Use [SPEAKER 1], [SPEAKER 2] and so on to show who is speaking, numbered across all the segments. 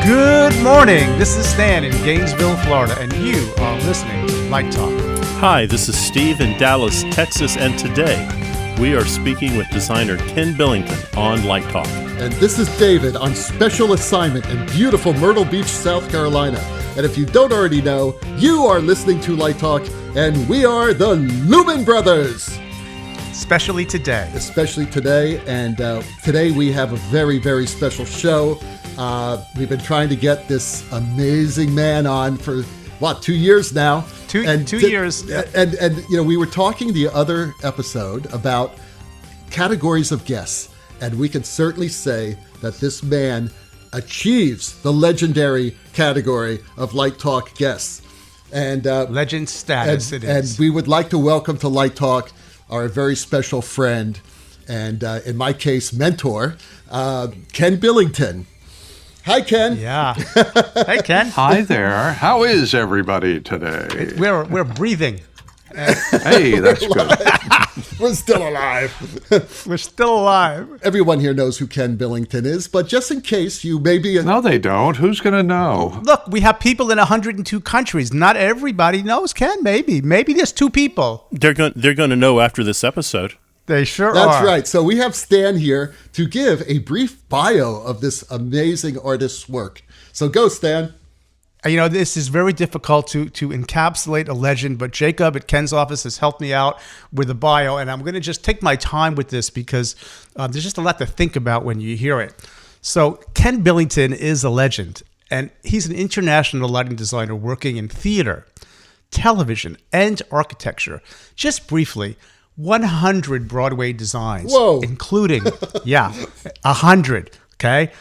[SPEAKER 1] Good morning. This is Stan in Gainesville, Florida, and you are listening to Light Talk.
[SPEAKER 2] Hi, this is Steve in Dallas, Texas, and today we are speaking with designer Ken Billington on Light Talk.
[SPEAKER 3] And this is David on special assignment in beautiful Myrtle Beach, South Carolina. And if you don't already know, you are listening to Light Talk, and we are the Lumen Brothers.
[SPEAKER 1] Especially today.
[SPEAKER 3] And today we have a very, very special show. We've been trying to get this amazing man on for, 2 years now?
[SPEAKER 1] Two years.
[SPEAKER 3] And you know, we were talking the other episode about categories of guests, and we can certainly say that this man achieves the legendary category of Light Talk guests. And
[SPEAKER 1] legend status it is.
[SPEAKER 3] And we would like to welcome to Light Talk our very special friend, and in my case, mentor, Ken Billington. Hi, Ken.
[SPEAKER 1] Yeah. Hey, Ken.
[SPEAKER 4] Hi there. How is everybody today?
[SPEAKER 1] We're breathing.
[SPEAKER 4] Hey, that's good.
[SPEAKER 3] We're still alive.
[SPEAKER 1] We're still alive.
[SPEAKER 3] Everyone here knows who Ken Billington is, but just in case you may be...
[SPEAKER 4] No, they don't. Who's going to know?
[SPEAKER 1] Look, we have people in 102 countries. Not everybody knows Ken, maybe. Maybe there's two people.
[SPEAKER 2] They're going to know after this episode.
[SPEAKER 1] They sure are.
[SPEAKER 3] That's right. So we have Stan here to give a brief bio of this amazing artist's work. So go, Stan.
[SPEAKER 1] You know, this is very difficult to encapsulate a legend, but Jacob at Ken's office has helped me out with the bio, and I'm going to just take my time with this because there's just a lot to think about when you hear it. So Ken Billington is a legend, and he's an international lighting designer working in theater, television, and architecture. Just briefly, 100 Broadway designs.
[SPEAKER 3] Whoa.
[SPEAKER 1] Including, 100, okay?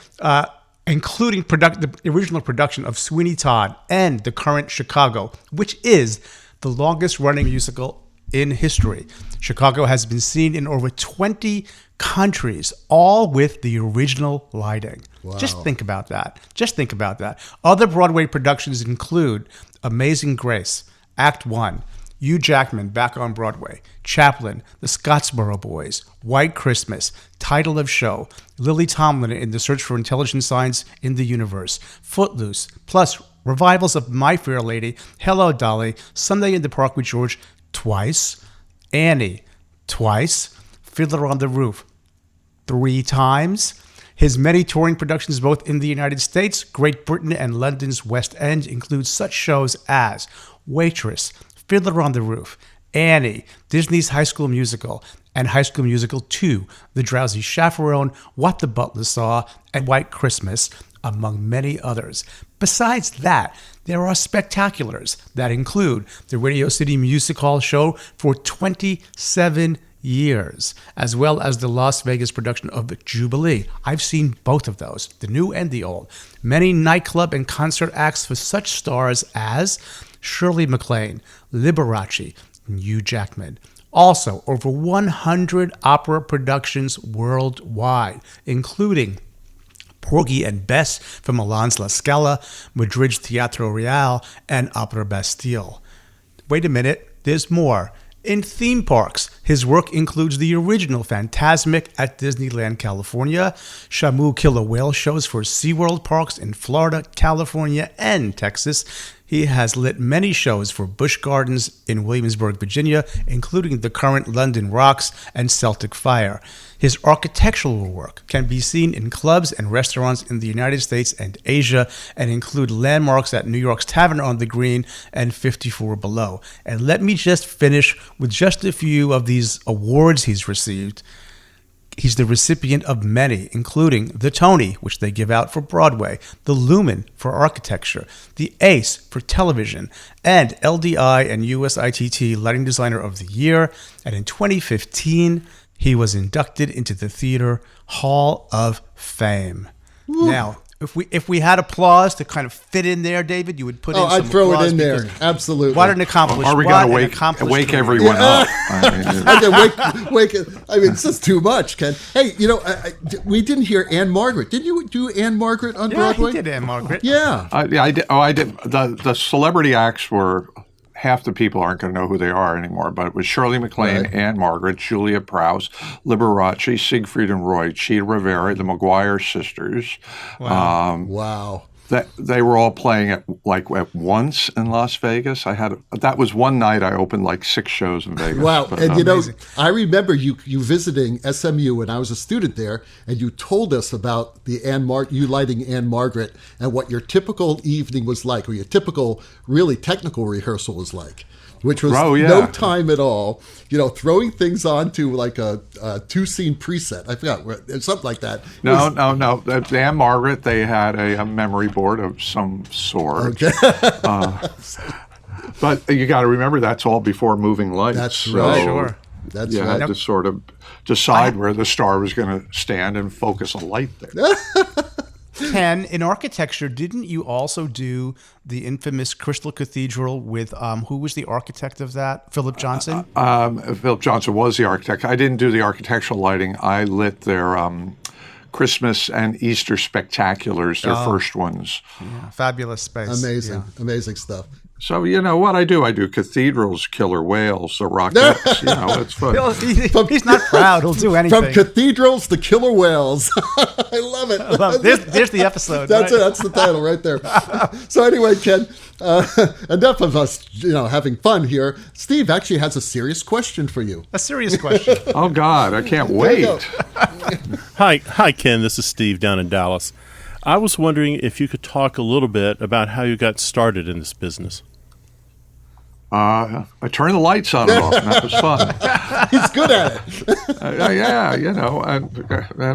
[SPEAKER 1] Including the original production of Sweeney Todd and the current Chicago, which is the longest running musical in history. Chicago has been seen in over 20 countries, all with the original lighting.
[SPEAKER 3] Wow.
[SPEAKER 1] Just think about that. Other Broadway productions include Amazing Grace, Act 1, Hugh Jackman back on Broadway, Chaplin, The Scottsboro Boys, White Christmas, Title of Show, Lily Tomlin in The Search for Intelligent Signs in the Universe, Footloose, plus revivals of My Fair Lady, Hello Dolly, Sunday in the Park with George twice, Annie twice, Fiddler on the Roof 3 times. His many touring productions both in the United States, Great Britain, and London's West End include such shows as Waitress, Fiddler on the Roof, Annie, Disney's High School Musical, and High School Musical 2, The Drowsy Chaperone, What the Butler Saw, and White Christmas, among many others. Besides that, there are spectaculars that include the Radio City Music Hall show for 27 years, as well as the Las Vegas production of the Jubilee. I've seen both of those, the new and the old. Many nightclub and concert acts for such stars as Shirley MacLaine, Liberace, and Hugh Jackman. Also, over 100 opera productions worldwide, including Porgy and Bess from Milan's La Scala, Madrid's Teatro Real, and Opera Bastille. Wait a minute, there's more. In theme parks, his work includes the original Fantasmic at Disneyland, California, Shamu Killer Whale shows for SeaWorld parks in Florida, California, and Texas. He has lit many shows for Busch Gardens in Williamsburg, Virginia, including the current London Rocks and Celtic Fire. His architectural work can be seen in clubs and restaurants in the United States and Asia, and include landmarks at New York's Tavern on the Green and 54 Below. And let me just finish with just a few of these awards he's received. He's the recipient of many, including the Tony, which they give out for Broadway, the Lumen for architecture, the Ace for television, and LDI and USITT Lighting Designer of the Year. And in 2015, he was inducted into the Theater Hall of Fame. Woo. Now, if we had applause to kind of fit in there, David, you would put in some
[SPEAKER 3] I'd throw it in
[SPEAKER 1] applause
[SPEAKER 3] there. Absolutely.
[SPEAKER 1] What an accomplishment.
[SPEAKER 4] Are we going to wake everyone up?
[SPEAKER 3] It's just too much, Ken. Hey, you know, we didn't hear Anne Margaret. Did you do Anne Margaret on Broadway?
[SPEAKER 1] Yeah, he did Anne Margaret.
[SPEAKER 3] Yeah.
[SPEAKER 4] I did. I did. The celebrity acts were half the people aren't going to know who they are anymore, but it was Shirley MacLaine, right. Anne Margaret, Julia Prowse, Liberace, Siegfried and Roy, Cheetah Rivera, the Maguire sisters.
[SPEAKER 3] Wow. Wow.
[SPEAKER 4] they were all playing at once in Las Vegas. That was one night I opened like 6 shows in Vegas.
[SPEAKER 3] Wow.
[SPEAKER 4] But,
[SPEAKER 3] And I remember you visiting SMU when I was a student there, and you told us about the you lighting Anne Margaret and what your typical evening was like, or your typical really technical rehearsal was like. Which was no time at all, throwing things onto like a 2-scene preset. I forgot, something like that.
[SPEAKER 4] No. Anne Margaret, they had a memory board of some sort.
[SPEAKER 3] Okay.
[SPEAKER 4] But you got to remember, that's all before moving lights.
[SPEAKER 3] That's right.
[SPEAKER 4] So
[SPEAKER 3] Sure. That's
[SPEAKER 4] you
[SPEAKER 3] right.
[SPEAKER 4] had to sort of decide where the star was going to stand and focus a light there.
[SPEAKER 1] Ken, in architecture, didn't you also do the infamous Crystal Cathedral with, who was the architect of that? Philip Johnson?
[SPEAKER 4] Philip Johnson was the architect. I didn't do the architectural lighting. I lit their Christmas and Easter spectaculars, their first ones.
[SPEAKER 1] Yeah, fabulous space.
[SPEAKER 3] Amazing stuff.
[SPEAKER 4] So, what I do cathedrals, killer whales, the Rockettes, it's fun.
[SPEAKER 1] He's not proud. He'll do anything.
[SPEAKER 3] From cathedrals to killer whales. I love it.
[SPEAKER 1] There's the episode.
[SPEAKER 3] That's
[SPEAKER 1] right?
[SPEAKER 3] it. That's the title right there. So anyway, Ken, enough of us, having fun here. Steve actually has a serious question for you.
[SPEAKER 1] A serious question.
[SPEAKER 4] Oh, God, I can't wait.
[SPEAKER 2] Hi, Ken. This is Steve down in Dallas. I was wondering if you could talk a little bit about how you got started in this business.
[SPEAKER 4] I turned the lights on and off, and that was fun.
[SPEAKER 3] He's good at it.
[SPEAKER 4] And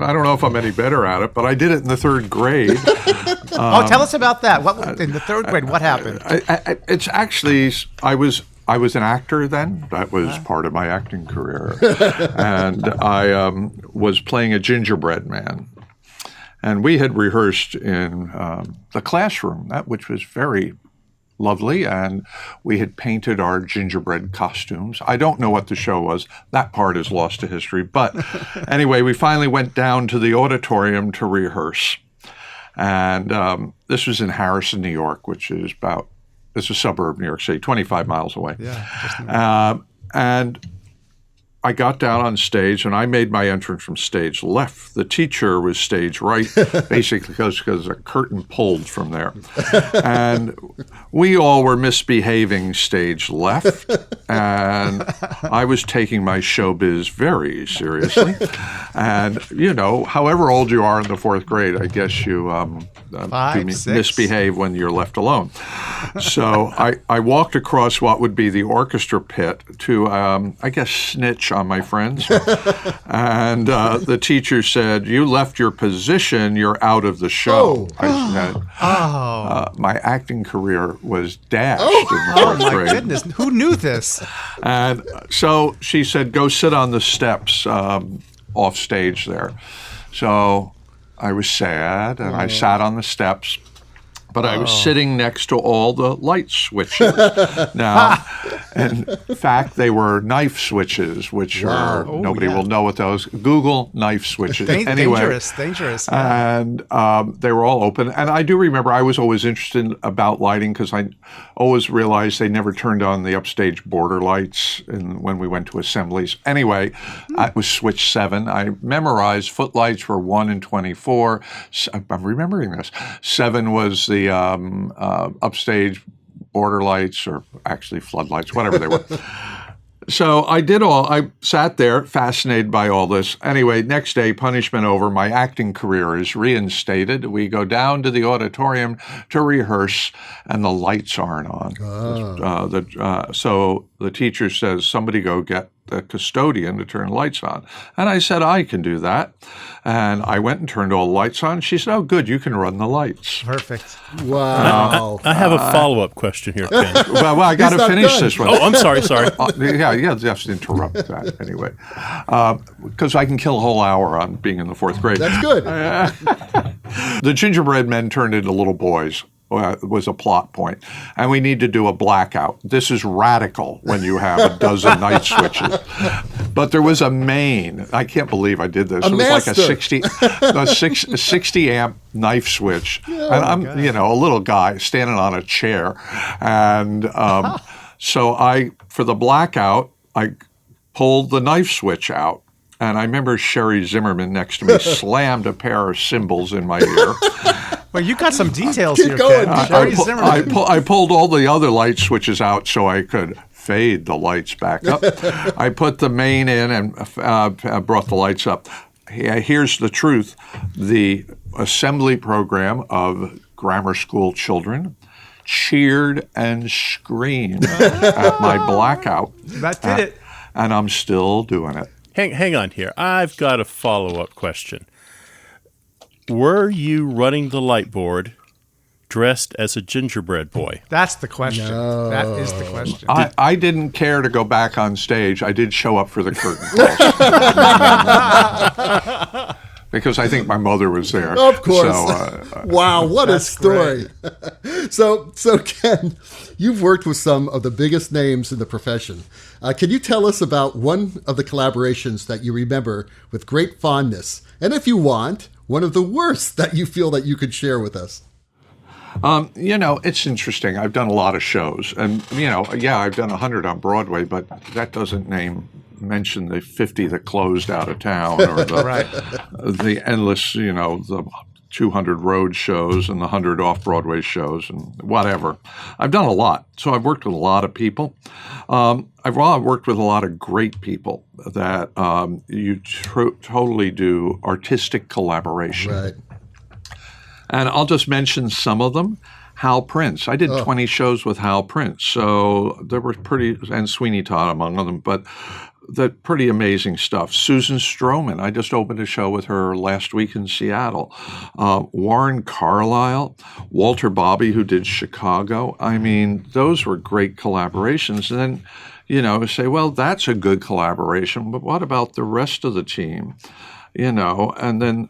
[SPEAKER 4] I don't know if I'm any better at it, but I did it in the 3rd grade.
[SPEAKER 1] Tell us about that. What in the 3rd grade? What happened?
[SPEAKER 4] It's actually I was an actor then. That was part of my acting career, and I was playing a gingerbread man. And we had rehearsed in the classroom, which was very lovely, and we had painted our gingerbread costumes. I don't know what the show was. That part is lost to history. But anyway, we finally went down to the auditorium to rehearse. And this was in Harrison, New York, which is it's a suburb of New York City, 25 miles away.
[SPEAKER 1] Yeah.
[SPEAKER 4] And I got down on stage, and I made my entrance from stage left. The teacher was stage right, basically because a curtain pulled from there. And we all were misbehaving stage left, and I was taking my showbiz very seriously. And, however old you are in the 4th grade, I guess you misbehave when you're left alone. So I walked across what would be the orchestra pit to, I guess, snitch on my friends. And the teacher said, "You left your position, you're out of the show." I said, my acting career was dashed in the 4th grade.
[SPEAKER 1] My goodness. Who knew this?
[SPEAKER 4] And so she said, "Go sit on the steps off stage there." So I was sad, and I sat on the steps. But I was sitting next to all the light switches. Now, in fact, they were knife switches, which are, nobody will know what those, Google knife switches. Anyway,
[SPEAKER 1] dangerous.
[SPEAKER 4] And they were all open. And I do remember I was always interested about lighting because I always realized they never turned on the upstage border lights when we went to assemblies. Anyway, it was switch 7. I memorized footlights were 1 and 24. I'm remembering this. 7 was the upstage border lights, or actually floodlights, whatever they were. So I sat there fascinated by all this. Anyway, next day, punishment over, my acting career is reinstated. We go down to the auditorium to rehearse, and the lights aren't on. So the teacher says, "Somebody go get the custodian to turn the lights on." And I said, "I can do that." And I went and turned all the lights on. She said, "Oh, good, you can run the lights."
[SPEAKER 1] Perfect.
[SPEAKER 3] Wow.
[SPEAKER 2] I have a follow-up question here, Ken.
[SPEAKER 4] Well, I got to finish this one.
[SPEAKER 2] Oh, I'm sorry.
[SPEAKER 4] Yeah, just interrupt that anyway. Because I can kill a whole hour on being in the 4th grade.
[SPEAKER 3] That's good.
[SPEAKER 4] The Gingerbread Men turned into little boys. Was a plot point. And we need to do a blackout. This is radical when you have a dozen night switches. But there was a main. I can't believe I did this. It was like a 60 amp knife switch. And I'm, a little guy standing on a chair. And so for the blackout, I pulled the knife switch out. And I remember Sherri Zimmerman next to me slammed a pair of cymbals in my ear.
[SPEAKER 1] Well, you got some details
[SPEAKER 3] Keep
[SPEAKER 1] here,
[SPEAKER 3] going.
[SPEAKER 1] Ken. Sherri Zimmerman.
[SPEAKER 4] I pulled all the other light switches out so I could fade the lights back up. I put the main in and brought the lights up. Here's the truth. The assembly program of grammar school children cheered and screamed at my blackout.
[SPEAKER 1] That did it.
[SPEAKER 4] And I'm still doing it.
[SPEAKER 2] Hang on here. I've got a follow-up question. Were you running the light board dressed as a gingerbread boy?
[SPEAKER 1] That's the question. No. That is the question.
[SPEAKER 4] I didn't care to go back on stage. I did show up for the curtain calls. Because I think my mother was there.
[SPEAKER 3] Of course.
[SPEAKER 4] So,
[SPEAKER 3] wow, what a story. So Ken, you've worked with some of the biggest names in the profession. Can you tell us about one of the collaborations that you remember with great fondness? And if you want, one of the worst that you feel that you could share with us?
[SPEAKER 4] It's interesting. I've done a lot of shows. And, I've done 100 on Broadway, but that doesn't mention the 50 that closed out of town or the endless, the 200 road shows and the 100 off-Broadway shows and whatever. I've done a lot. So I've worked with a lot of people. I've worked with a lot of great people that you totally do artistic collaboration.
[SPEAKER 3] Right.
[SPEAKER 4] And I'll just mention some of them. Hal Prince. I did 20 shows with Hal Prince. So there were and Sweeney Todd among them, but that pretty amazing stuff. Susan Stroman. I just opened a show with her last week in Seattle. Warren Carlyle, Walter Bobby, who did Chicago. I mean, those were great collaborations. And then, say, well, that's a good collaboration, but what about the rest of the team? And then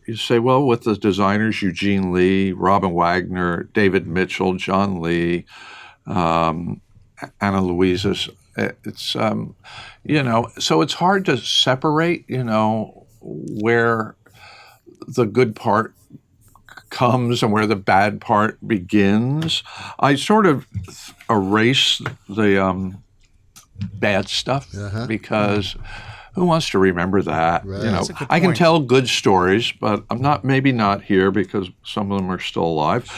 [SPEAKER 4] you say, well, with the designers, Eugene Lee, Robin Wagner, David Mitchell, John Lee, Anna Louises, it's, so it's hard to separate, where the good part comes and where the bad part begins. I sort of erase the bad stuff because who wants to remember that?
[SPEAKER 3] Right.
[SPEAKER 4] I can tell good stories, but I'm maybe not here because some of them are still alive.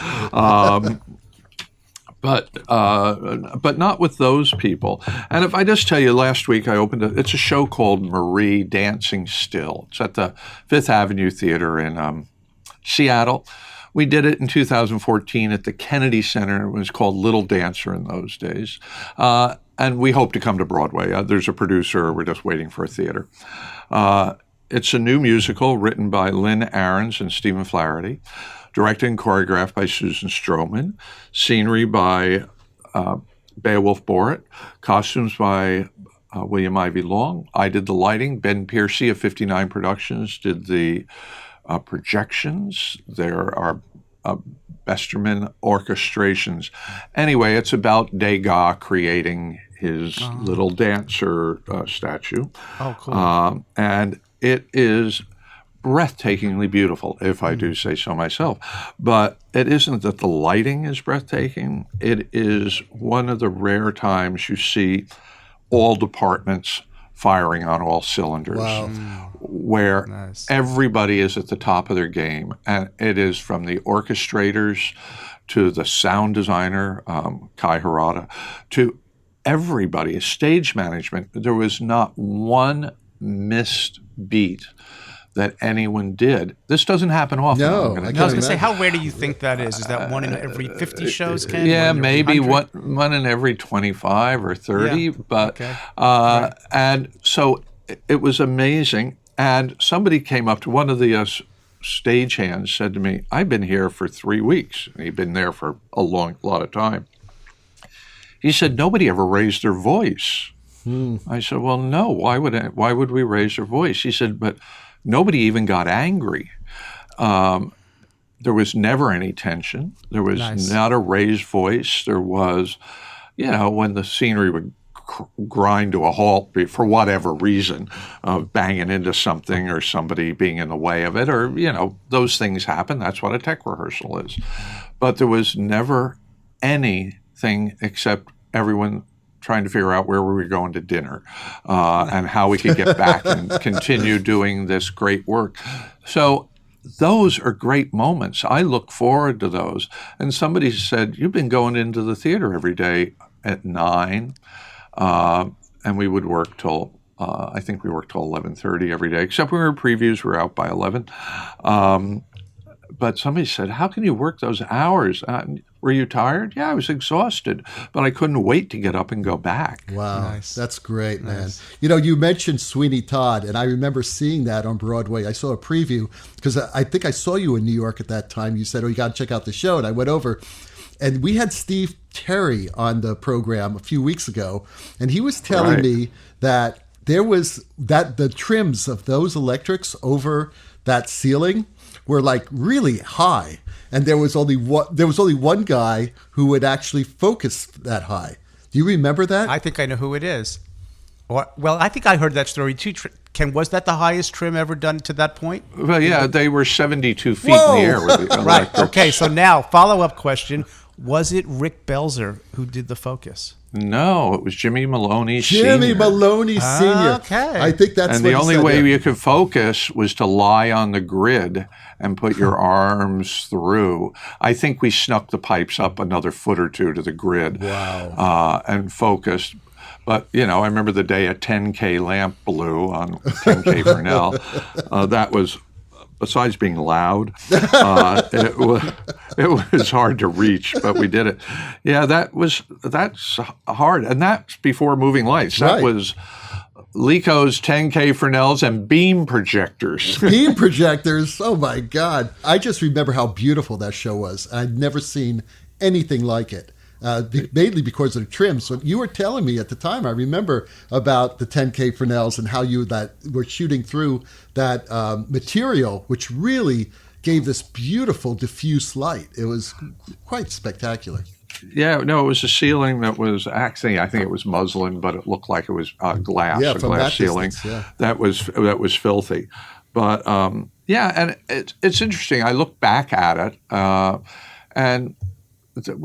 [SPEAKER 4] But not with those people. And if I just tell you, last week I opened it's a show called Marie Dancing Still. It's at the Fifth Avenue Theater in Seattle. We did it in 2014 at the Kennedy Center. It was called Little Dancer in those days. And we hope to come to Broadway. There's a producer. We're just waiting for a theater. It's a new musical written by Lynn Ahrens and Stephen Flaherty, directed and choreographed by Susan Stroman, scenery by Beowulf Borat, costumes by William Ivy Long. I did the lighting. Ben Piercy of 59 Productions did the projections. There are Besterman orchestrations. Anyway, it's about Degas creating his little dancer statue.
[SPEAKER 1] Oh, cool.
[SPEAKER 4] And it is breathtakingly beautiful, if I do say so myself. But it isn't that the lighting is breathtaking. It is one of the rare times you see all departments firing on all cylinders.
[SPEAKER 3] Wow.
[SPEAKER 4] Where everybody is at the top of their game. And it is from the orchestrators to the sound designer, Kai Harada, to everybody, stage management. There was not one missed beat that anyone did. This doesn't happen often.
[SPEAKER 3] No,
[SPEAKER 1] I was going to say, how rare do you think that is? Is that one in every 50 shows, Ken?
[SPEAKER 4] Yeah, maybe one in every 25 or 30. Yeah. But and so it was amazing. And somebody came up to one of the stagehands, said to me, "I've been here for 3 weeks." And he'd been there for a lot of time. He said, "Nobody ever raised their voice." I said, "Well, no. Why would we raise our voice?" He said, "But nobody even got angry. There was never any tension. There was not a raised voice. There was, when the scenery would grind to a halt for whatever reason, banging into something or somebody being in the way of it, or, those things happen. That's what a tech rehearsal is. But there was never anything except everyone trying to figure out where we were going to dinner and how we could get back and continue doing this great work." So those are great moments. I look forward to those. And somebody said, you've been going into the theater every day at 9, and we would work till, I think we worked till 11:30 every day, except when we were previews, we were out by 11. But somebody said, how can you work those hours? Were you tired? Yeah, I was exhausted, but I couldn't wait to get up and go back.
[SPEAKER 3] Wow,
[SPEAKER 1] Nice.
[SPEAKER 3] that's great, man.
[SPEAKER 1] Nice.
[SPEAKER 3] You know, you mentioned Sweeney Todd, and I remember seeing that on Broadway. I saw a preview because I think I saw you in New York at that time. You said, oh, you got to check out the show, and I went over. And we had Steve Terry on the program a few weeks ago, and he was telling me that there was the trims of those electrics over that ceiling were like really high, and there was only one guy who would actually focus that high. Do you remember that?
[SPEAKER 1] I think I know who it is. Well, I think I heard that story too. Ken, was that the highest trim ever done to that point?
[SPEAKER 4] Well, yeah, they were 72 feet
[SPEAKER 3] Whoa!
[SPEAKER 4] in the air with the
[SPEAKER 1] Right.
[SPEAKER 4] electrics.
[SPEAKER 1] Okay. So now, follow-up question: was it Rick Belzer who did the focus?
[SPEAKER 4] No, it was Jimmy Maloney
[SPEAKER 3] Jimmy
[SPEAKER 4] Sr.
[SPEAKER 3] Maloney Sr.
[SPEAKER 1] Okay.
[SPEAKER 3] I think that's
[SPEAKER 4] And
[SPEAKER 3] what
[SPEAKER 4] the
[SPEAKER 3] he
[SPEAKER 4] only
[SPEAKER 3] said
[SPEAKER 4] way
[SPEAKER 3] there.
[SPEAKER 4] you could focus was to lie on the grid and put your arms through. I think we snuck the pipes up another foot or two to the grid.
[SPEAKER 3] Wow.
[SPEAKER 4] And focused. But, you know, I remember the day a 10K lamp blew on 10K Fresnel. That was, besides being loud, it was hard to reach, but we did it. Yeah, that's hard. And that's before moving lights. That
[SPEAKER 3] Right.
[SPEAKER 4] was Lico's 10K Fresnels and beam projectors.
[SPEAKER 3] Beam projectors. Oh my God. I just remember how beautiful that show was. I'd never seen anything like it. Mainly because of the trims. So you were telling me at the time, I remember about the 10K Fresnels and how you were shooting through that material, which really gave this beautiful diffuse light. It was quite spectacular.
[SPEAKER 4] Yeah, no, it was a ceiling that was actually, I think it was muslin, but it looked like it was glass,
[SPEAKER 3] Yeah,
[SPEAKER 4] a
[SPEAKER 3] from
[SPEAKER 4] glass
[SPEAKER 3] that
[SPEAKER 4] ceiling.
[SPEAKER 3] distance, yeah.
[SPEAKER 4] That was filthy. But yeah, and it's interesting. I look back at it, and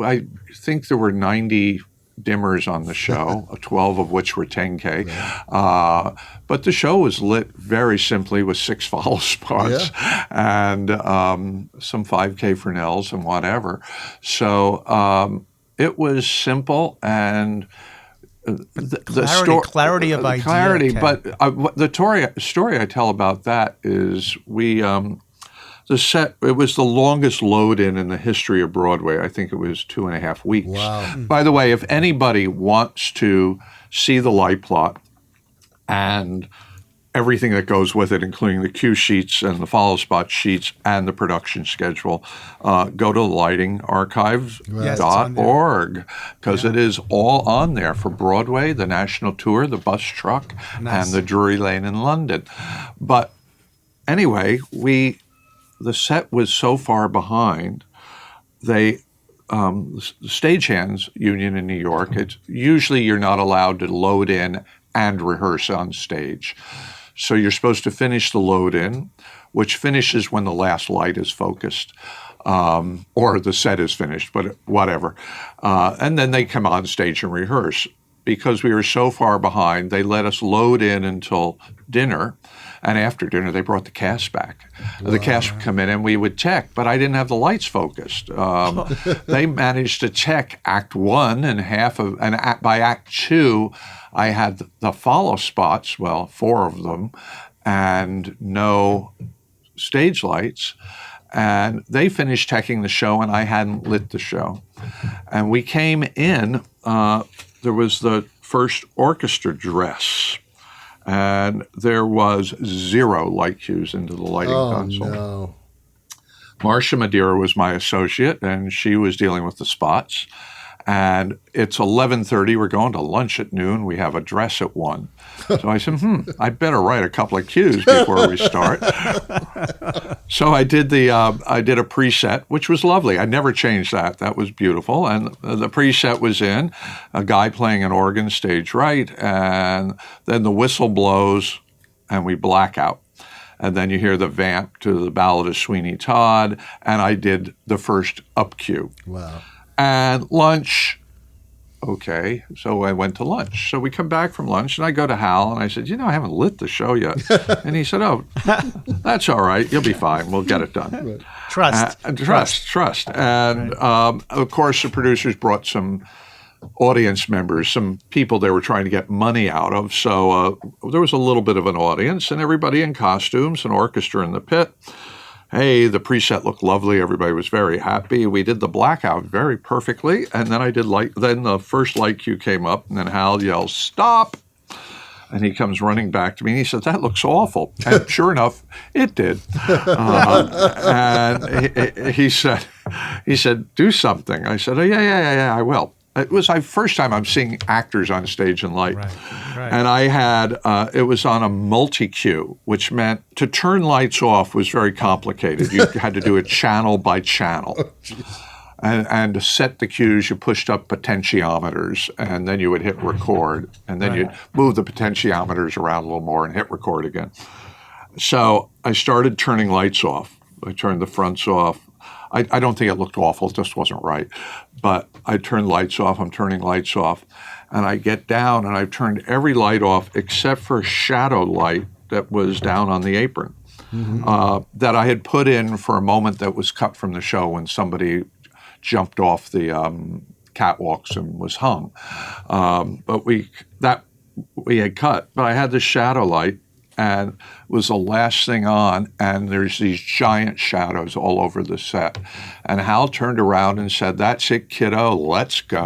[SPEAKER 4] I think there were 90 dimmers on the show, 12 of which were 10K. Right. But the show was lit very simply with 6 follow spots and some 5K Fresnels and whatever. So it was simple and
[SPEAKER 1] Clarity of idea.
[SPEAKER 4] Clarity,
[SPEAKER 1] Ken.
[SPEAKER 4] but the story I tell about that is the set, it was the longest load-in the history of Broadway. I think it was 2.5 weeks.
[SPEAKER 3] Wow.
[SPEAKER 4] By the way, if anybody wants to see the light plot and everything that goes with it, including the cue sheets and the follow spot sheets and the production schedule, go to lightingarchives.org because it is all on there for Broadway, the national tour, the bus truck, and the Drury Lane in London. But anyway, the set was so far behind, the stagehands union in New York, it's usually you're not allowed to load in and rehearse on stage. So you're supposed to finish the load in, which finishes when the last light is focused, or the set is finished, but whatever. And then they come on stage and rehearse. Because we were so far behind, they let us load in until dinner. And after dinner, they brought the cast back. Wow. The cast would come in and we would check, but I didn't have the lights focused. They managed to check Act 1 and by Act 2, I had the follow spots, 4 of them, and no stage lights. And they finished teching the show, and I hadn't lit the show. And we came in, there was the first orchestra dress. And there was 0 light cues into the lighting console.
[SPEAKER 3] No.
[SPEAKER 4] Marcia Madeira was my associate, and she was dealing with the spots. And it's 11:30. We're going to lunch at noon. We have a dress at 1. So I said, I better write a couple of cues before we start. So I did a preset, which was lovely. I never changed that. That was beautiful. And the preset was in, a guy playing an organ stage right, and then the whistle blows, and we black out. And then you hear the vamp to the Ballad of Sweeney Todd, and I did the first up cue.
[SPEAKER 3] Wow.
[SPEAKER 4] And lunch, Okay. So I went to lunch. So we come back from lunch, and I go to Hal, and I said, I haven't lit the show yet. And he said, oh, that's all right. You'll be fine. We'll get it done.
[SPEAKER 1] Trust.
[SPEAKER 4] Trust. And, of course, the producers brought some audience members, some people they were trying to get money out of. So there was a little bit of an audience, and everybody in costumes, an orchestra in the pit. Hey, the preset looked lovely. Everybody was very happy. We did the blackout very perfectly. And then then the first light cue came up, and then Hal yells, "Stop!" And he comes running back to me, and he said, "That looks awful." And sure enough, it did. And he said, "Do something." I said, "Oh, yeah, I will." It was my first time I'm seeing actors on stage in light.
[SPEAKER 1] Right.
[SPEAKER 4] And I had, it was on a multi-cue, which meant to turn lights off was very complicated. You had to do it channel by channel. And to set the cues, you pushed up potentiometers, and then you would hit record. And then you'd move the potentiometers around a little more and hit record again. So I started turning lights off. I turned the fronts off. I don't think it looked awful. It just wasn't right. But I turned lights off. I'm turning lights off. And I get down, and I've turned every light off except for shadow light that was down on the apron that I had put in for a moment that was cut from the show when somebody jumped off the catwalks and was hung. But we had cut. But I had the shadow light, and it was the last thing on, and there's these giant shadows all over the set. And Hal turned around and said, "That's it, kiddo, let's go."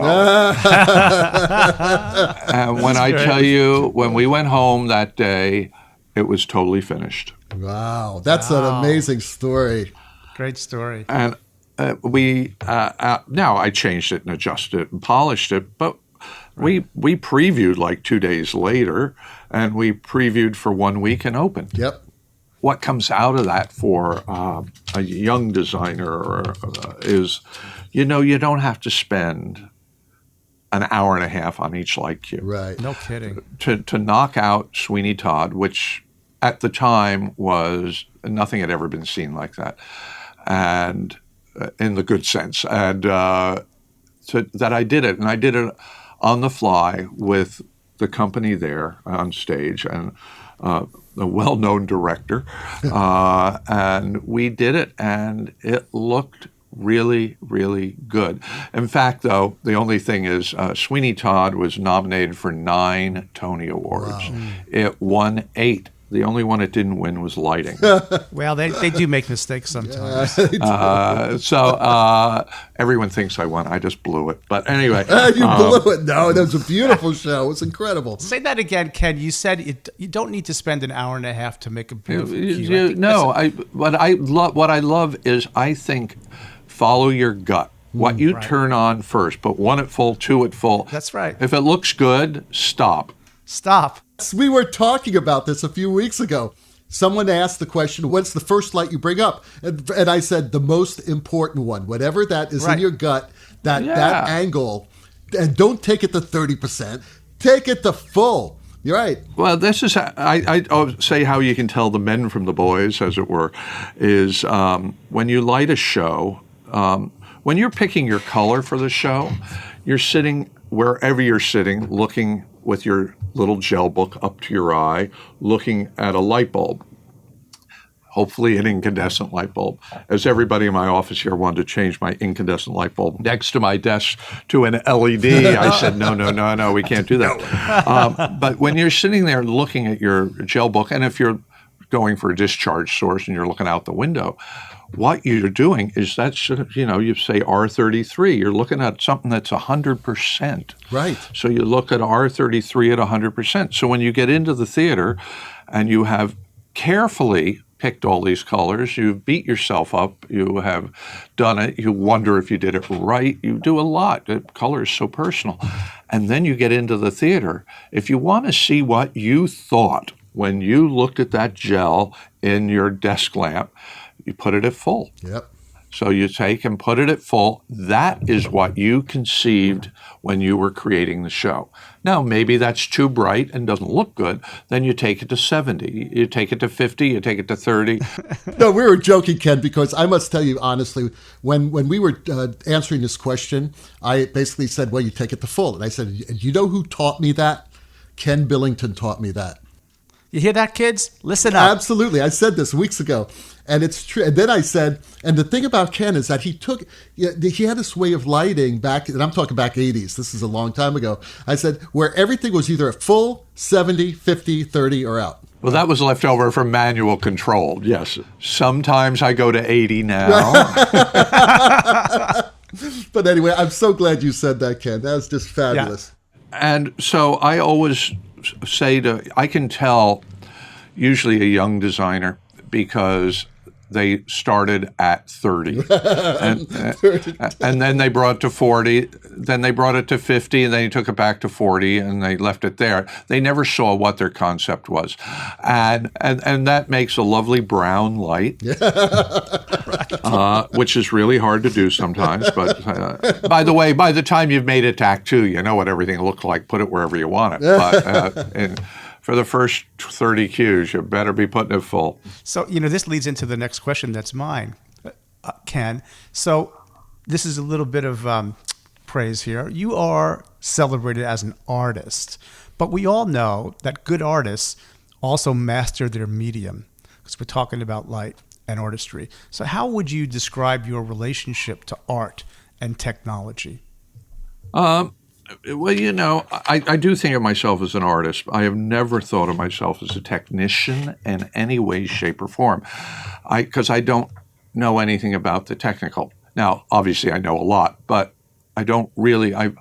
[SPEAKER 4] And when I tell you, when we went home that day, it was totally finished.
[SPEAKER 3] Wow, that's an amazing story.
[SPEAKER 1] Great story.
[SPEAKER 4] And now I changed it and adjusted it and polished it, but we previewed like 2 days later, and we previewed for 1 week and opened.
[SPEAKER 3] Yep.
[SPEAKER 4] What comes out of that for a young designer is, you don't have to spend an hour and a half on each light cue.
[SPEAKER 3] Right.
[SPEAKER 1] No kidding.
[SPEAKER 4] To knock out Sweeney Todd, which at the time was nothing had ever been seen like that, and in the good sense, and that I did it, and I did it on the fly with the company there on stage and a well-known director, and we did it, and it looked really, really good. In fact, though, the only thing is Sweeney Todd was nominated for 9 Tony Awards. Wow. It won 8. The only one it didn't win was lighting.
[SPEAKER 1] Well, they do make mistakes sometimes.
[SPEAKER 4] So everyone thinks I won. I just blew it. But anyway.
[SPEAKER 3] You blew it. No, that was a beautiful show. It was incredible.
[SPEAKER 1] Say that again, Ken. You said you don't need to spend an hour and a half to make a beautiful cue.
[SPEAKER 4] What I love is I think follow your gut. What you turn on first. Put 1 at full, 2 at full.
[SPEAKER 1] That's right.
[SPEAKER 4] If it looks good, stop.
[SPEAKER 3] We were talking about this a few weeks ago. Someone asked the question, what's the first light you bring up? And I said, the most important one. Whatever that is in your gut, that angle. And don't take it to 30%. Take it to full. You're right.
[SPEAKER 4] Well, this is, I say how you can tell the men from the boys, as it were, is when you light a show, when you're picking your color for the show, you're sitting wherever you're sitting, looking with your little gel book up to your eye, looking at a light bulb, hopefully an incandescent light bulb. As everybody in my office here wanted to change my incandescent light bulb next to my desk to an LED, I said, no, we can't do that. But when you're sitting there looking at your gel book, and if you're going for a discharge source and you're looking out the window, what you're doing is that's, you say R33, you're looking at something that's 100%.
[SPEAKER 3] Right.
[SPEAKER 4] So you look at R33 at 100%. So when you get into the theater and you have carefully picked all these colors, you've beat yourself up, you have done it, you wonder if you did it right, you do a lot. Color is so personal. And then you get into the theater. If you want to see what you thought when you looked at that gel in your desk lamp, you put it at full.
[SPEAKER 3] Yep.
[SPEAKER 4] So you take and put it at full. That is what you conceived when you were creating the show. Now, maybe that's too bright and doesn't look good. Then you take it to 70. You take it to 50. You take it to 30.
[SPEAKER 3] No, we were joking, Ken, because I must tell you honestly, when we were answering this question, I basically said, well, you take it to full. And I said, you know who taught me that? Ken Billington taught me that.
[SPEAKER 1] You hear that, kids? Listen up.
[SPEAKER 3] Absolutely. I said this weeks ago, and it's true. And then I said, and the thing about Ken is that he had this way of lighting back, and I'm talking back 80s. This is a long time ago. I said, where everything was either at full, 70, 50, 30, or out.
[SPEAKER 4] Well, that was left over from manual control. Yes. Sometimes I go to 80 now.
[SPEAKER 3] But anyway, I'm so glad you said that, Ken. That was just fabulous.
[SPEAKER 4] Yeah. And so I always say I can tell usually a young designer because they started at 30 and then they brought it to 40, then they brought it to 50, and then you took it back to 40 and they left it there. They never saw what their concept was. And that makes a lovely brown light, which is really hard to do sometimes. But by the way, by the time you've made it to Act 2, you know what everything looked like. Put it wherever you want it. But for the first 30 cues, you better be putting it full.
[SPEAKER 1] So, this leads into the next question that's mine, Ken. So this is a little bit of praise here. You are celebrated as an artist, but we all know that good artists also master their medium, because we're talking about light and artistry. So how would you describe your relationship to art and technology?
[SPEAKER 4] Well, I do think of myself as an artist. I have never thought of myself as a technician in any way, shape, or form, because I don't know anything about the technical. Now, obviously, I know a lot, but I don't really. I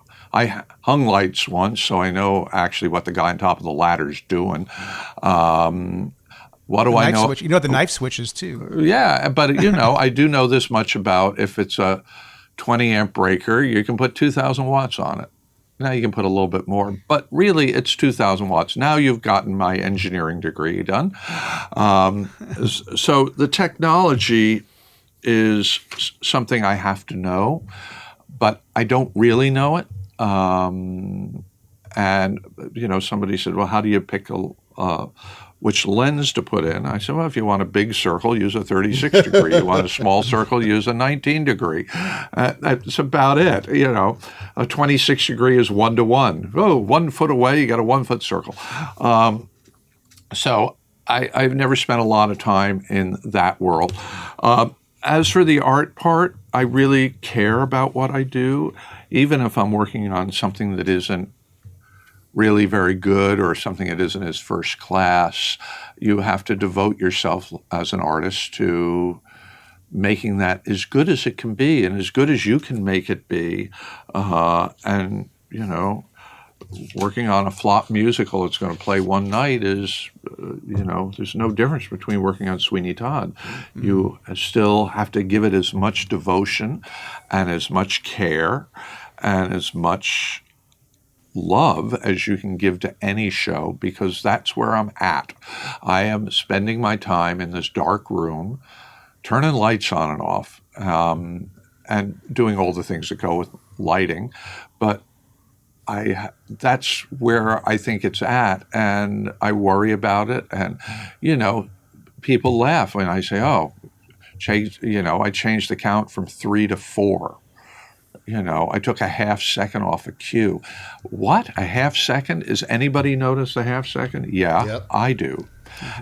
[SPEAKER 4] hung lights once, so I know actually what the guy on top of the ladder's doing. What do I know?
[SPEAKER 1] Switch. You know the knife switches too.
[SPEAKER 4] Yeah, but I do know this much about if it's a 20 amp breaker, you can put 2,000 watts on it. Now you can put a little bit more, but really it's 2,000 watts. Now you've gotten my engineering degree done. So the technology is something I have to know, but I don't really know it. And somebody said, well, how do you pick which lens to put in? I said, well, if you want a big circle, use a 36 degree. You want a small circle, use a 19 degree. That's about it. A 26 degree is 1-to-1. Oh, 1 foot away, you got a 1 foot circle. So I've never spent a lot of time in that world. As for the art part, I really care about what I do, even if I'm working on something that isn't really very good or something that isn't as first class. You have to devote yourself as an artist to making that as good as it can be and as good as you can make it be. Working on a flop musical that's going to play one night is, there's no difference between working on Sweeney Todd. Mm-hmm. You still have to give it as much devotion and as much care and as much love as you can give to any show, because that's where I'm at. I am spending my time in this dark room, turning lights on and off, and doing all the things that go with lighting. But that's where I think it's at, and I worry about it. And, people laugh when I say, I changed the count from 3 to 4. I took a half second off a cue. What? A half second? Is anybody notice a half second? Yeah, yep. I do.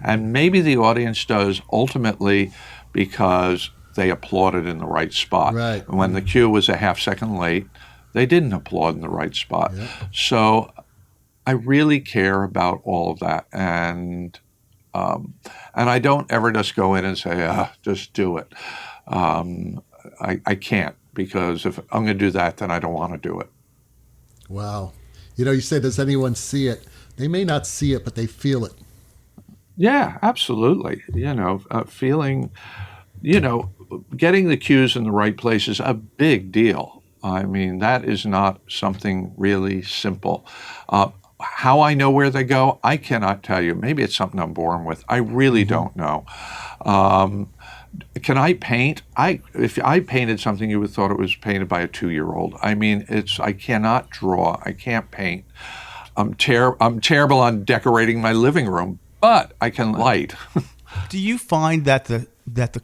[SPEAKER 4] And maybe the audience does ultimately because they applauded in the right spot.
[SPEAKER 3] Right.
[SPEAKER 4] And when the cue was a half second late, they didn't applaud in the right spot. Yep. So I really care about all of that. And I don't ever just go in and say, just do it. I can't. Because if I'm going to do that, then I don't want to do it.
[SPEAKER 3] Wow. You say, does anyone see it? They may not see it, but they feel it.
[SPEAKER 4] Yeah, absolutely. Feeling, getting the cues in the right place is a big deal. I mean, that is not something really simple. How I know where they go, I cannot tell you. Maybe it's something I'm born with. I really don't know. Can I paint? If I painted something, you would have thought it was painted by a 2-year-old. I mean, I cannot draw. I can't paint. I'm terrible on decorating my living room, but I can light.
[SPEAKER 1] Do you find that the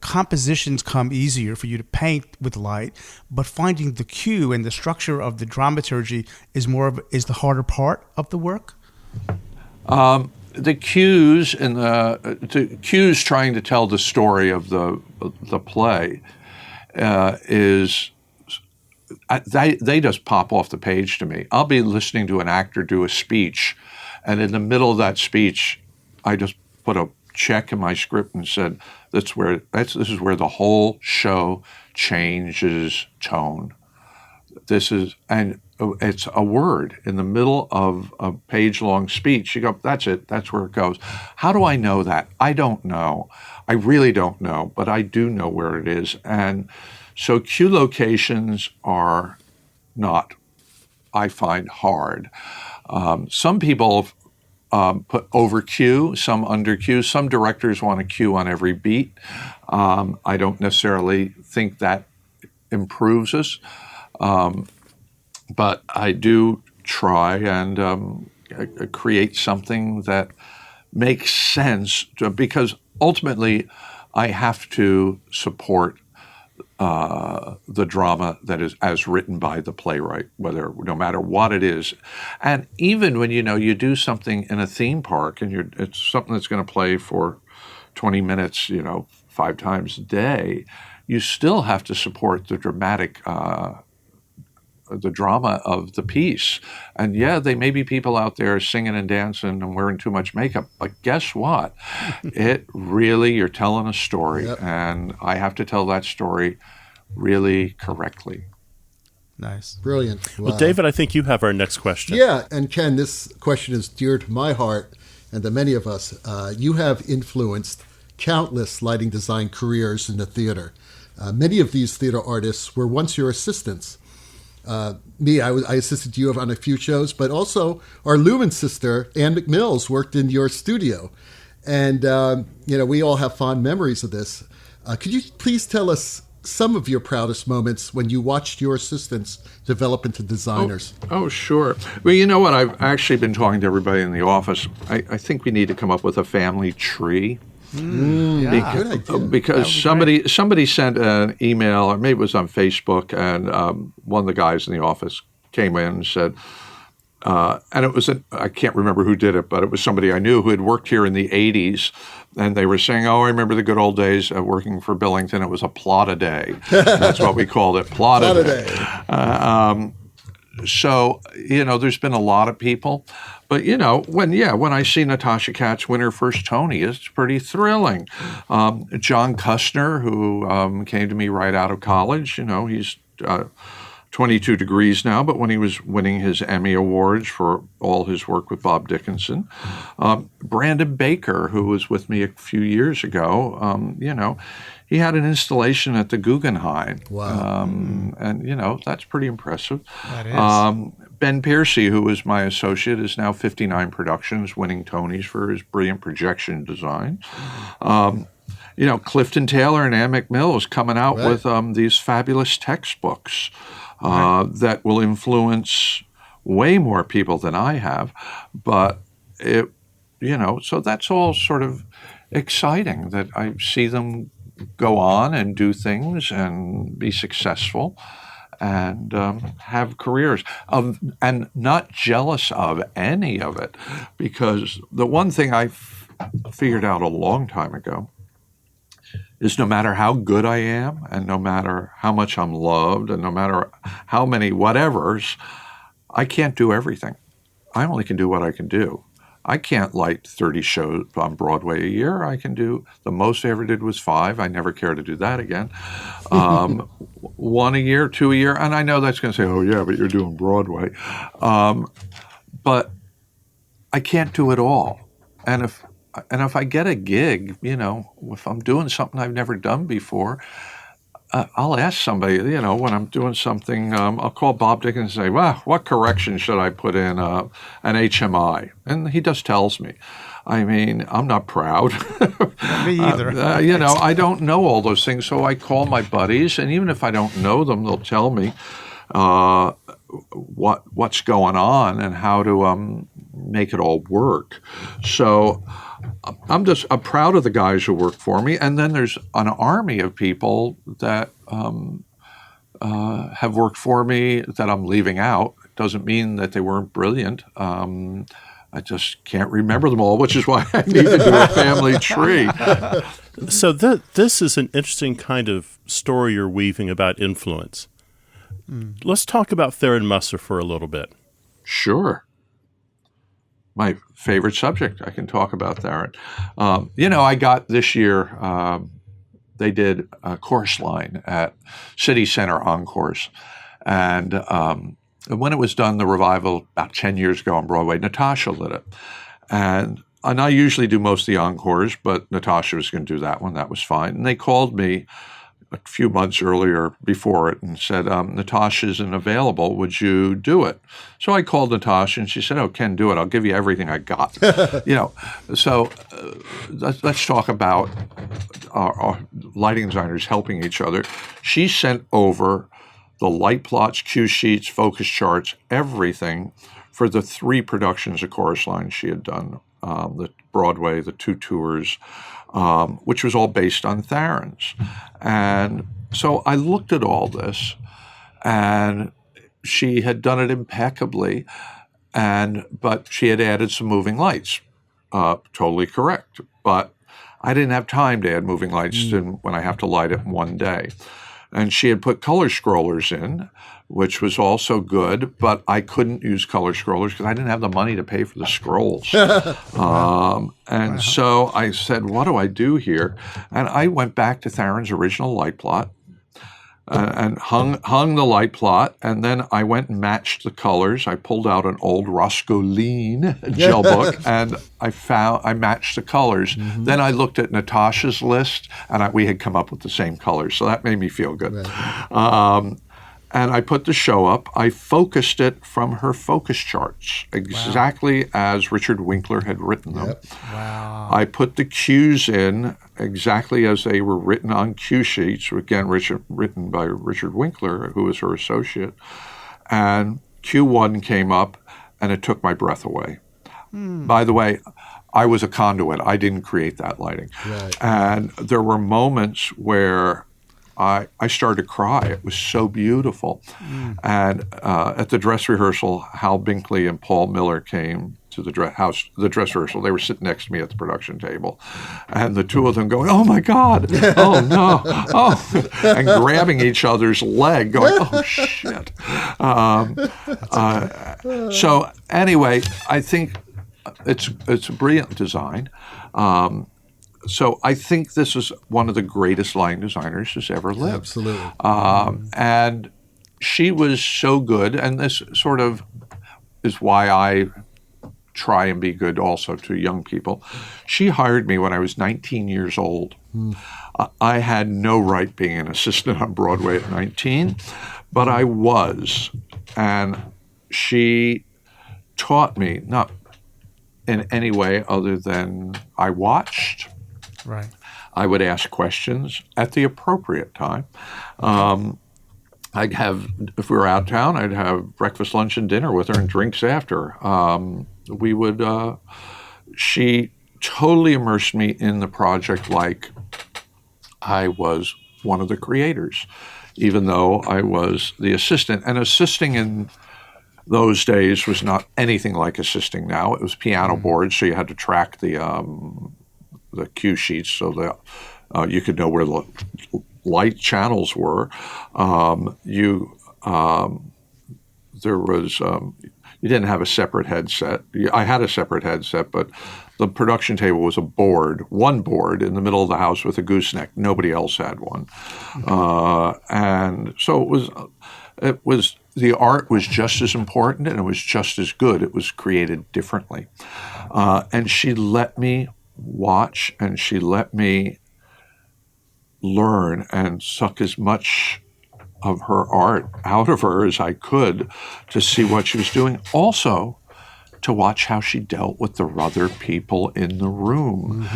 [SPEAKER 1] compositions come easier for you to paint with light, but finding the cue and the structure of the dramaturgy is the harder part of the work?
[SPEAKER 4] The cues and the cues trying to tell the story of the play they just pop off the page to me. I'll be listening to an actor do a speech, and in the middle of that speech, I just put a check in my script and said, this is where the whole show changes tone. And it's a word in the middle of a page-long speech. You go, that's it. That's where it goes. How do I know that? I don't know. I really don't know, but I do know where it is. And so cue locations are not, I find, hard. Some people put over cue, some under cue. Some directors want a cue on every beat. I don't necessarily think that improves us. But I do try and create something that makes sense because ultimately I have to support the drama that is as written by the playwright, no matter what it is. And even when you do something in a theme park and it's something that's going to play for 20 minutes, 5 times a day, you still have to support the drama of the piece. And yeah, they may be people out there singing and dancing and wearing too much makeup, but guess what? You're telling a story, yep. And I have to tell that story really correctly.
[SPEAKER 1] Nice.
[SPEAKER 3] Brilliant. Wow.
[SPEAKER 2] Well, David, I think you have our next question.
[SPEAKER 3] Yeah, and Ken, this question is dear to my heart and to many of us. You have influenced countless lighting design careers in the theater. Many of these theater artists were once your assistants. I assisted you on a few shows, but also our Lumen sister, Ann McMills, worked in your studio. And, we all have fond memories of this. Could you please tell us some of your proudest moments when you watched your assistants develop into designers?
[SPEAKER 4] Oh, sure. Well, you know what? I've actually been talking to everybody in the office. I think we need to come up with a family tree.
[SPEAKER 3] Good idea.
[SPEAKER 4] Because somebody sent an email, or maybe it was on Facebook, and one of the guys in the office came in and said, and it was I can't remember who did it, but it was somebody I knew who had worked here in the 80s, and they were saying, I remember the good old days working for Billington. It was a plot a day. That's what we called it, plot a day. So, there's been a lot of people. But, when I see Natasha Katz win her first Tony, it's pretty thrilling. John Custner, who came to me right out of college, he's 22 degrees now, but when he was winning his Emmy Awards for all his work with Bob Dickinson. Brandon Baker, who was with me a few years ago, he had an installation at the Guggenheim.
[SPEAKER 3] Wow.
[SPEAKER 4] And, that's pretty impressive.
[SPEAKER 1] That is.
[SPEAKER 4] Ben Piercy, who was my associate, is now 59 Productions, winning Tonys for his brilliant projection design. Clifton Taylor and Ann McMills coming out with these fabulous textbooks that will influence way more people than I have. But, so that's all sort of exciting that I see them go on and do things and be successful and have careers, and not jealous of any of it. Because the one thing I figured out a long time ago is no matter how good I am and no matter how much I'm loved and no matter how many whatevers, I can't do everything. I only can do what I can do. I can't light 30 shows on Broadway a year. I can do, the most I ever did was 5. I never care to do that again. 1 a year, 2 a year. And I know that's going to say, oh, yeah, but you're doing Broadway. But I can't do it all. And if I get a gig, if I'm doing something I've never done before, I'll ask somebody, when I'm doing something, I'll call Bob Dickinson and say, well, what correction should I put in an HMI? And he just tells me. I mean, I'm not proud.
[SPEAKER 1] Me either.
[SPEAKER 4] I don't know all those things, so I call my buddies, and even if I don't know them, they'll tell me what's going on and how to make it all work. So I'm proud of the guys who work for me, and then there's an army of people that have worked for me that I'm leaving out. Doesn't mean that they weren't brilliant. I just can't remember them all, which is why I need to do a family tree.
[SPEAKER 2] So this is an interesting kind of story you're weaving about influence. Let's talk about Tharon Musser for a little bit.
[SPEAKER 4] Sure. My favorite subject. I can talk about Tharon. I got this year, they did a chorus line at City Center Encores. And when it was done, the revival about 10 years ago on Broadway, Natasha lit it. And I usually do most of the encores, but Natasha was going to do that one. That was fine. And they called me a few months earlier before it and said, Natasha isn't available. Would you do it? So I called Natasha and she said, oh, Ken, do it. I'll give you everything I got. So let's talk about our lighting designers helping each other. She sent over the light plots, cue sheets, focus charts, everything for the 3 productions of Chorus Line she had done, the Broadway, the 2 tours, which was all based on Tharon's. And so I looked at all this, and she had done it impeccably, but she had added some moving lights. Totally correct. But I didn't have time to add moving lights when I have to light it in one day. And she had put color scrollers in, which was also good, but I couldn't use color scrollers because I didn't have the money to pay for the scrolls. So I said, what do I do here? And I went back to Tharon's original light plot and hung the light plot, and then I went and matched the colors. I pulled out an old Roscoe Lean gel book, and I matched the colors. Mm-hmm. Then I looked at Natasha's list, and we had come up with the same colors, so that made me feel good. Right. And I put the show up. I focused it from her focus charts, exactly as Richard Winkler had written them. Yep.
[SPEAKER 1] Wow.
[SPEAKER 4] I put the cues in exactly as they were written on cue sheets, again, written by Richard Winkler, who was her associate. And Q1 came up, and it took my breath away. By the way, I was a conduit. I didn't create that lighting. Right. And there were moments where I started to cry. It was so beautiful. And at the dress rehearsal, Hal Binkley and Paul Miller came to the dress rehearsal. They were sitting next to me at the production table. And the two of them going, oh, my God. Oh, no. Oh, and grabbing each other's leg going, oh, shit. So anyway, I think it's a brilliant design. So I think this is one of the greatest lighting designers who's ever lived.
[SPEAKER 3] Absolutely.
[SPEAKER 4] And she was so good, and this sort of is why I try and be good also to young people. She hired me when I was 19 years old. I had no right being an assistant on Broadway at 19, but I was. And she taught me, not in any way other than I watched.
[SPEAKER 1] Right.
[SPEAKER 4] I would ask questions at the appropriate time. I'd have, if we were out of town, I'd have breakfast, lunch, and dinner with her and drinks after. She totally immersed me in the project like I was one of the creators, even though I was the assistant. And assisting in those days was not anything like assisting now. It was piano boards, so you had to track the cue sheets so that you could know where the light channels were. You didn't have a separate headset. I had a separate headset, but the production table was one board in the middle of the house with a gooseneck. Nobody else had one. And so it was the art was just as important, and it was just as good. It was created differently. And she let me watch, and she let me learn and suck as much of her art out of her as I could to see what she was doing. Also, to watch how she dealt with the other people in the room.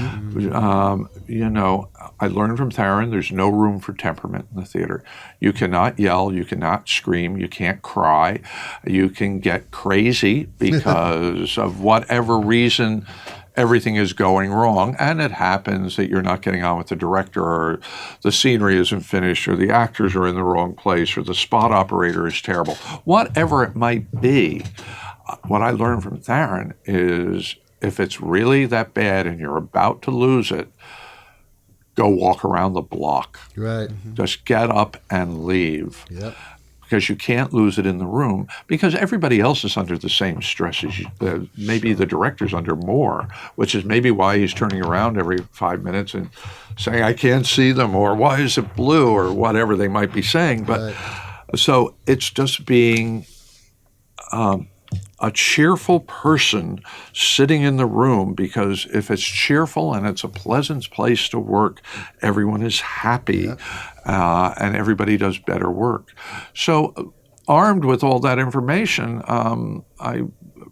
[SPEAKER 4] I learned from Tharon, there's no room for temperament in the theater. You cannot yell, you cannot scream, you can't cry, you can get crazy because of whatever reason everything is going wrong, and it happens that you're not getting on with the director, or the scenery isn't finished, or the actors are in the wrong place, or the spot operator is terrible. Whatever it might be, what I learned from Tharon is if it's really that bad and you're about to lose it, go walk around the block.
[SPEAKER 3] Right.
[SPEAKER 4] Just get up and leave.
[SPEAKER 3] Yep.
[SPEAKER 4] Because you can't lose it in the room, because everybody else is under the same stress as you. Maybe the director's under more, which is maybe why he's turning around every 5 minutes and saying, I can't see them, or why is it blue, or whatever they might be saying. But so it's just being a cheerful person sitting in the room, because if it's cheerful and it's a pleasant place to work, everyone is happy and everybody does better work. So armed with all that information, I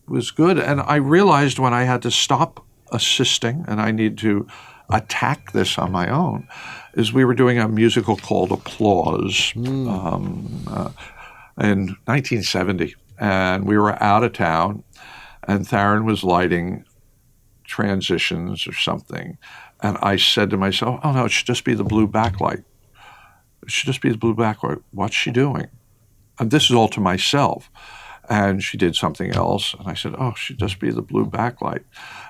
[SPEAKER 4] was good. And I realized when I had to stop assisting and I need to attack this on my own, is we were doing a musical called Applause in 1970. And we were out of town, and Tharon was lighting transitions or something. And I said to myself, oh, no, it should just be the blue backlight. It should just be the blue backlight. What's she doing? And this is all to myself. And she did something else. And I said, oh, it should just be the blue backlight.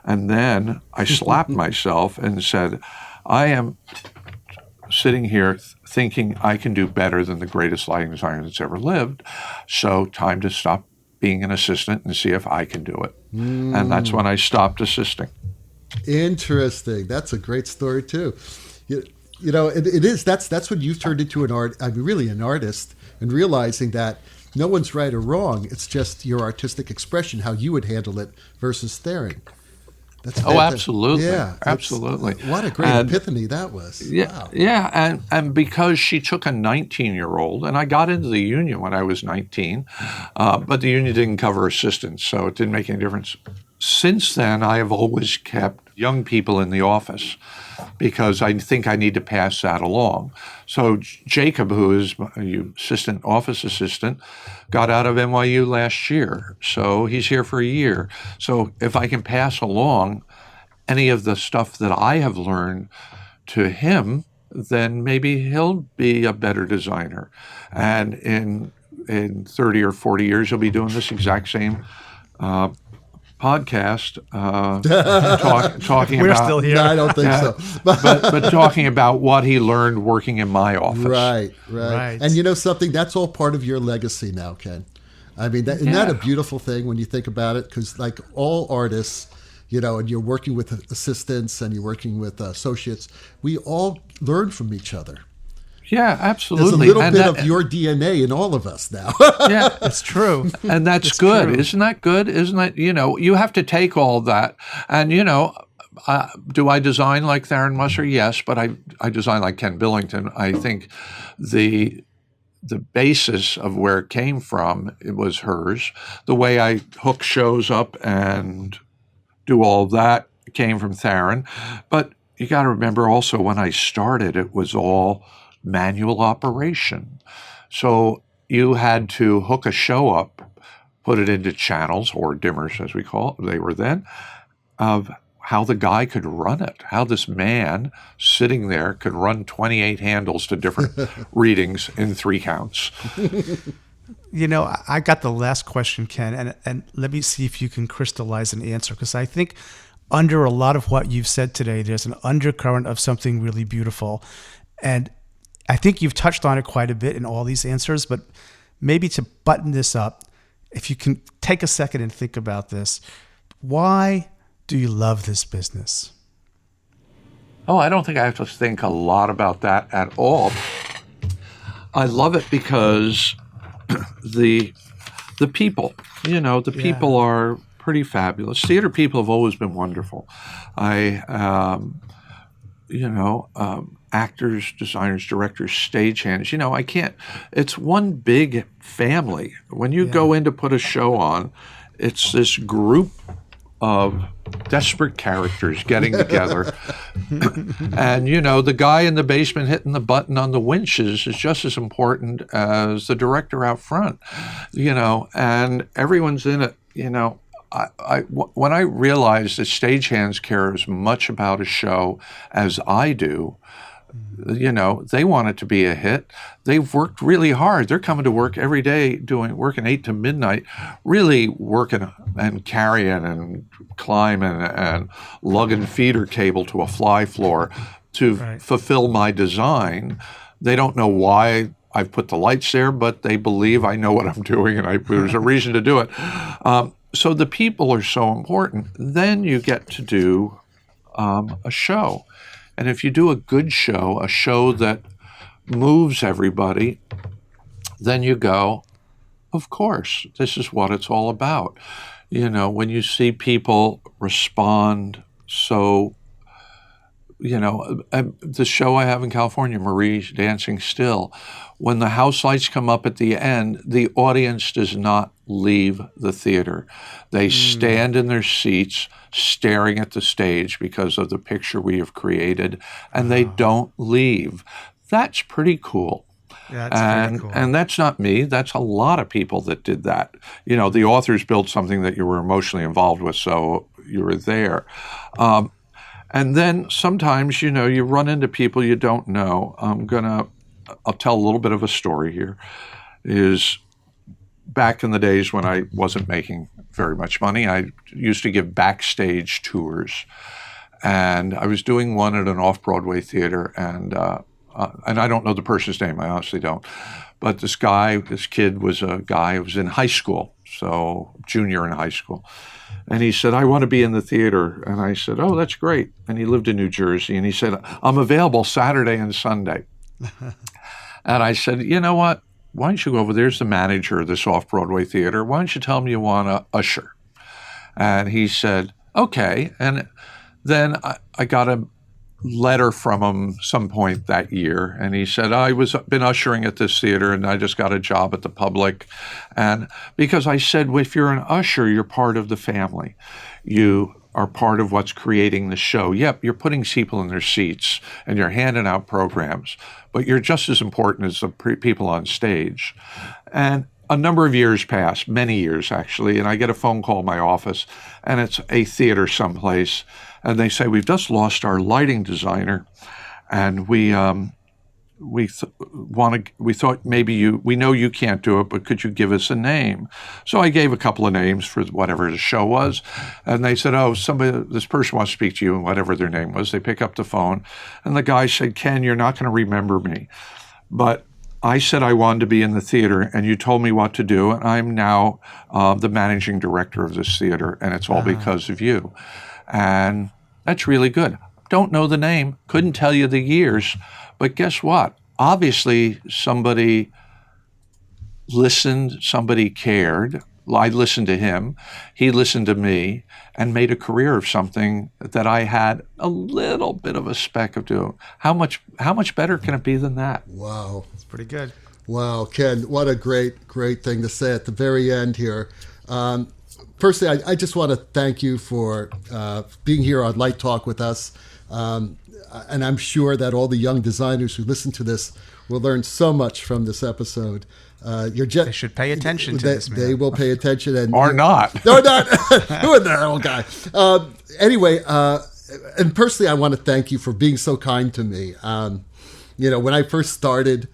[SPEAKER 4] And then I slapped myself and said, I am sitting here thinking I can do better than the greatest lighting designer that's ever lived. So time to stop being an assistant and see if I can do it. And that's when I stopped assisting.
[SPEAKER 3] Interesting. That's a great story too. You know, it is. That's when you've turned into really an artist, and realizing that no one's right or wrong. It's just your artistic expression, how you would handle it versus Tharon.
[SPEAKER 4] Absolutely.
[SPEAKER 3] Yeah,
[SPEAKER 4] absolutely.
[SPEAKER 3] What a great epiphany that was.
[SPEAKER 4] Yeah,
[SPEAKER 3] wow.
[SPEAKER 4] Yeah, and because she took a 19-year-old, and I got into the union when I was 19, but the union didn't cover assistants, so it didn't make any difference. Since then, I have always kept young people in the office because I think I need to pass that along. So Jacob, who is my office assistant, got out of NYU last year. So he's here for a year. So if I can pass along any of the stuff that I have learned to him, then maybe he'll be a better designer. And in 30 or 40 years, he'll be doing this exact same podcast talking
[SPEAKER 1] We're
[SPEAKER 4] about.
[SPEAKER 1] still here.
[SPEAKER 3] No, I don't think so.
[SPEAKER 4] but talking about what he learned working in my office.
[SPEAKER 3] Right. And you know something? That's all part of your legacy now, Ken. I mean, isn't that a beautiful thing when you think about it? Because like all artists, you know, and you're working with assistants and you're working with associates, we all learn from each other.
[SPEAKER 4] Yeah, absolutely.
[SPEAKER 3] There's a little bit of your DNA in all of us now.
[SPEAKER 4] Yeah,
[SPEAKER 1] That's true.
[SPEAKER 4] and that's
[SPEAKER 1] It's
[SPEAKER 4] good.
[SPEAKER 1] true.
[SPEAKER 4] Isn't that good? Isn't that, you have to take all that. And, do I design like Tharon Musser? Yes, but I design like Ken Billington. I think the basis of where it came from, it was hers. The way I hook shows up and do all of that came from Tharon. But you got to remember also when I started, it was all manual operation. So you had to hook a show up, put it into channels, or dimmers as we call it, they were then, of how the guy could run it, how this man sitting there could run 28 handles to different readings in 3 counts.
[SPEAKER 1] I got the last question, Ken, and let me see if you can crystallize an answer, because I think under a lot of what you've said today, there's an undercurrent of something really beautiful. And I think you've touched on it quite a bit in all these answers, but maybe to button this up, if you can take a second and think about this, why do you love this business?
[SPEAKER 4] Oh, I don't think I have to think a lot about that at all. I love it because the people, people are pretty fabulous. Theater people have always been wonderful. Actors, designers, directors, stagehands. It's one big family. When you go in to put a show on, It's this group of desperate characters getting together. And, the guy in the basement hitting the button on the winches is just as important as the director out front, and everyone's in it, when I realized that stagehands care as much about a show as I do, they want it to be a hit. They've worked really hard. They're coming to work every day working 8 to midnight, really working and carrying and climbing and lugging feeder cable to a fly floor to fulfill my design. They don't know why I've put the lights there, but they believe I know what I'm doing and there's a reason to do it. So the people are so important. Then you get to do a show. And if you do a good show, a show that moves everybody, then you go, of course, this is what it's all about. When you see people respond so, the show I have in California, Marie's Dancing Still, when the house lights come up at the end, the audience does not leave the theater. They stand in their seats staring at the stage because of the picture we have created, and they don't leave. That's pretty cool.
[SPEAKER 1] Yeah, that's very cool.
[SPEAKER 4] And that's not me. That's a lot of people that did that. The authors built something that you were emotionally involved with, so you were there. And then sometimes, you run into people you don't know. I'll tell a little bit of a story here. Is back in the days when I wasn't making very much money, I used to give backstage tours. And I was doing one at an off-Broadway theater, and I don't know the person's name, I honestly don't. But this kid was a guy who was in high school, so junior in high school. And he said, I want to be in the theater. And I said, oh, that's great. And he lived in New Jersey. And he said, I'm available Saturday and Sunday. And I said, you know what? Why don't you go over? There's the manager of this off-Broadway theater. Why don't you tell him you want to usher? And he said, okay. And then I got a letter from him some point that year, and he said, been ushering at this theater, and I just got a job at the Public. And because I said, well, if you're an usher, you're part of the family. You are part of what's creating the show. Yep, you're putting people in their seats, and you're handing out programs, but you're just as important as the people on stage. And a number of years pass, many years actually, and I get a phone call in my office, and it's a theater someplace, and they say, we've just lost our lighting designer, and we thought maybe we know you can't do it, but could you give us a name? So I gave a couple of names for whatever the show was, and they said, this person wants to speak to you, and whatever their name was. They pick up the phone, and the guy said, Ken, you're not going to remember me, but I said I wanted to be in the theater, and you told me what to do, and I'm now the managing director of this theater, and it's all because of you. And that's really good. Don't know the name, couldn't tell you the years, but guess what? Obviously, somebody listened, somebody cared. I listened to him, he listened to me, and made a career of something that I had a little bit of a speck of doing. How much better can it be than that?
[SPEAKER 3] Wow.
[SPEAKER 1] It's pretty good.
[SPEAKER 3] Wow, Ken, what a great thing to say at the very end here. Firstly, I just want to thank you for being here on Light Talk with us. And I'm sure that all the young designers who listen to this will learn so much from this episode.
[SPEAKER 1] They should pay attention to this, man.
[SPEAKER 3] They will pay attention.
[SPEAKER 4] Or not.
[SPEAKER 3] No, not. Who in the hell, guy? Anyway, and personally, I want to thank you for being so kind to me. When I first started,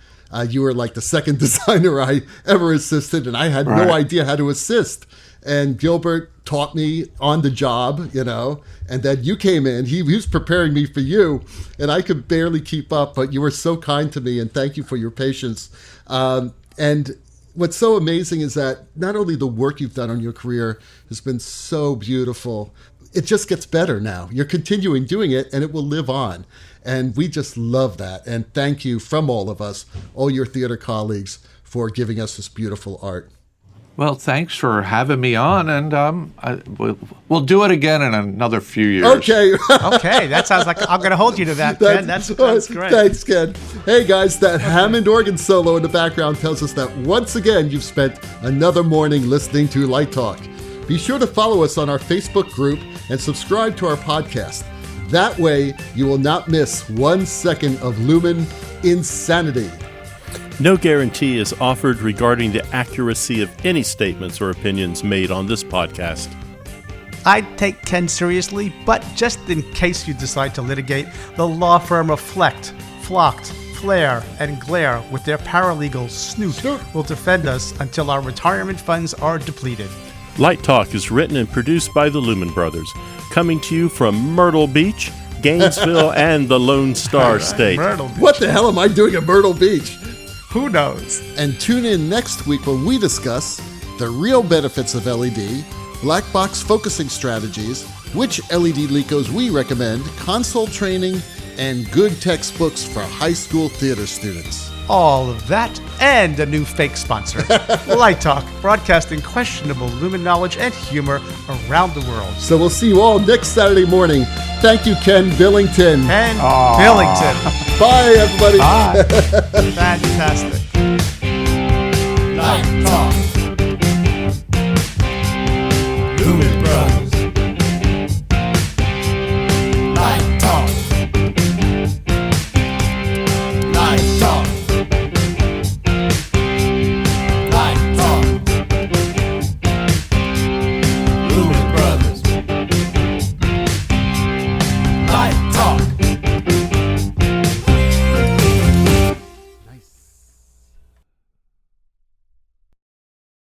[SPEAKER 3] you were like the second designer I ever assisted, and I had no idea how to assist. And Gilbert taught me on the job, and then you came in. He was preparing me for you, and I could barely keep up, but you were so kind to me, and thank you for your patience. And what's so amazing is that not only the work you've done on your career has been so beautiful, it just gets better now. You're continuing doing it, and it will live on. And we just love that. And thank you from all of us, all your theater colleagues, for giving us this beautiful art.
[SPEAKER 4] Well, thanks for having me on, and we'll do it again in another few years.
[SPEAKER 3] Okay.
[SPEAKER 1] Okay, that sounds like I'm going to hold you to that, Ken. That's great.
[SPEAKER 3] Thanks, Ken. Hey, guys, that Hammond organ solo in the background tells us that once again you've spent another morning listening to Light Talk. Be sure to follow us on our Facebook group and subscribe to our podcast. That way, you will not miss 1 second of Lumen insanity.
[SPEAKER 2] No guarantee is offered regarding the accuracy of any statements or opinions made on this podcast.
[SPEAKER 1] I'd take Ken seriously, but just in case you decide to litigate, the law firm of Flecht, Flocked, Flair, and Glare with their paralegal Snoot will defend us until our retirement funds are depleted.
[SPEAKER 2] Light Talk is written and produced by the Lumen Brothers, coming to you from Myrtle Beach, Gainesville, and the Lone Star State.
[SPEAKER 1] Myrtle Beach.
[SPEAKER 3] What the hell am I doing at Myrtle Beach?
[SPEAKER 1] Who knows?
[SPEAKER 3] And tune in next week when we discuss the real benefits of LED, black box focusing strategies, which LED LECOs we recommend, console training, and good textbooks for high school theater students.
[SPEAKER 1] All of that and a new fake sponsor. Light Talk, broadcasting questionable Lumen knowledge and humor around the world.
[SPEAKER 3] So we'll see you all next Saturday morning. Thank you, Ken Billington.
[SPEAKER 1] Ken Billington.
[SPEAKER 3] Bye, everybody.
[SPEAKER 1] Bye. Fantastic.
[SPEAKER 3] Light Talk.